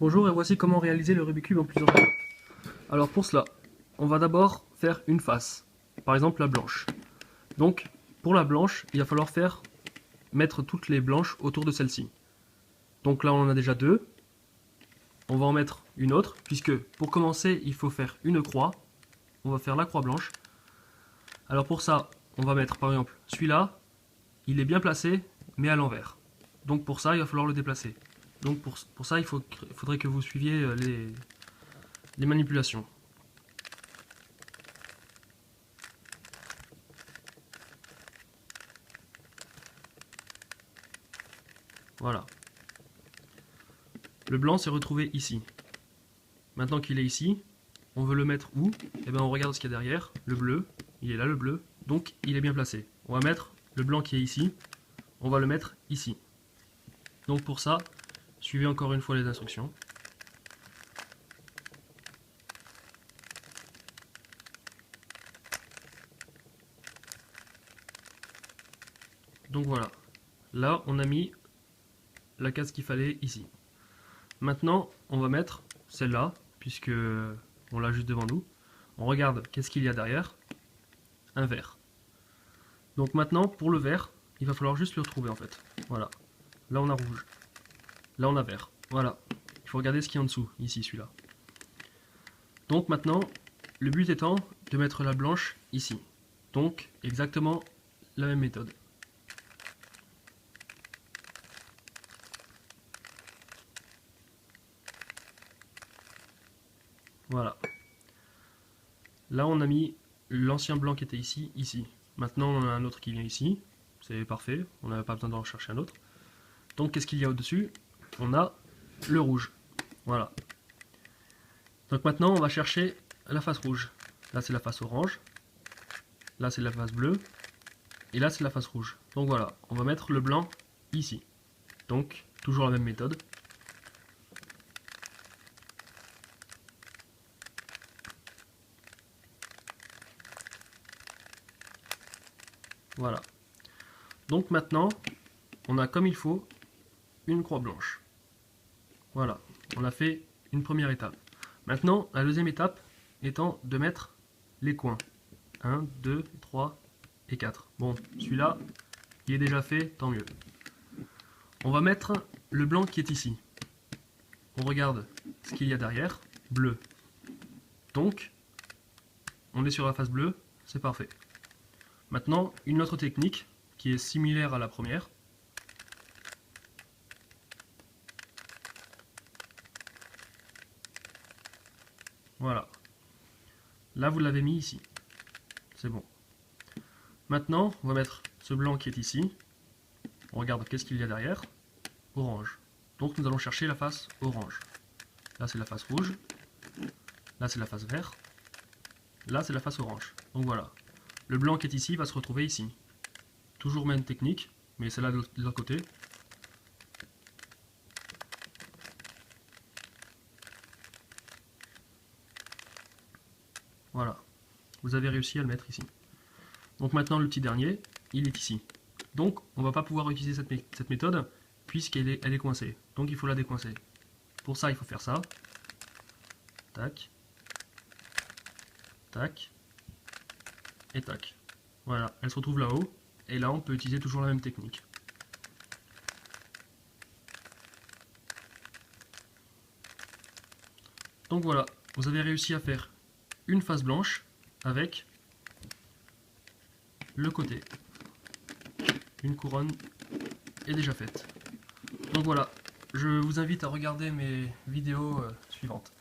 Bonjour et voici comment réaliser le Rubik's Cube en plusieurs étapes. Alors pour cela, on va d'abord faire une face, par exemple la blanche. Donc pour la blanche, il va falloir mettre toutes les blanches autour de celle-ci. Donc là on en a déjà deux, on va en mettre une autre, puisque pour commencer il faut faire une croix, on va faire la croix blanche. Alors pour ça, on va mettre par exemple celui-là, il est bien placé mais à l'envers. Donc pour ça il va falloir le déplacer. Donc pour ça il faudrait que vous suiviez les manipulations. Voilà. Le blanc s'est retrouvé ici. Maintenant qu'il est ici, on veut le mettre où? Eh bien on regarde ce qu'il y a derrière. Le bleu, il est là le bleu. Donc il est bien placé. On va mettre le blanc qui est ici. On va le mettre ici. Donc pour ça, suivez encore une fois les instructions. Donc voilà. Là, on a mis la case qu'il fallait ici. Maintenant, on va mettre celle-là, puisque on l'a juste devant nous. On regarde qu'est-ce qu'il y a derrière. Un vert. Donc maintenant, pour le vert, il va falloir juste le retrouver en fait. Voilà. Là, on a rouge. Là, on a vert. Voilà. Il faut regarder ce qu'il y a en dessous, ici, celui-là. Donc maintenant, le but étant de mettre la blanche ici. Donc, exactement la même méthode. Voilà. Là, on a mis l'ancien blanc qui était ici, ici. Maintenant, on en a un autre qui vient ici. C'est parfait. On n'a pas besoin d'en chercher un autre. Donc, qu'est-ce qu'il y a au-dessus? On a le rouge. Voilà. Donc maintenant, on va chercher la face rouge. Là, c'est la face orange. Là, c'est la face bleue. Et là, c'est la face rouge. Donc voilà, on va mettre le blanc ici. Donc, toujours la même méthode. Voilà. Donc maintenant, on a comme il faut une croix blanche. Voilà, on a fait une première étape. Maintenant, la deuxième étape étant de mettre les coins. 1, 2, 3 et 4. Bon, celui-là, il est déjà fait, tant mieux. On va mettre le blanc qui est ici. On regarde ce qu'il y a derrière. Bleu. Donc, on est sur la face bleue, c'est parfait. Maintenant, une autre technique qui est similaire à la première. Voilà. Là, vous l'avez mis ici. C'est bon. Maintenant, on va mettre ce blanc qui est ici. On regarde qu'est-ce qu'il y a derrière. Orange. Donc, nous allons chercher la face orange. Là, c'est la face rouge. Là, c'est la face verte. Là, c'est la face orange. Donc voilà. Le blanc qui est ici va se retrouver ici. Toujours même technique, mais celle-là de l'autre côté. Voilà. Vous avez réussi à le mettre ici. Donc maintenant, le petit dernier, il est ici. Donc, on ne va pas pouvoir utiliser cette méthode, puisqu'elle est coincée. Donc, il faut la décoincer. Pour ça, il faut faire ça. Tac. Tac. Et tac. Voilà, elle se retrouve là-haut. Et là, on peut utiliser toujours la même technique. Donc voilà, vous avez réussi à faire une face blanche avec le côté. Une couronne est déjà faite. Donc voilà, je vous invite à regarder mes vidéos suivantes.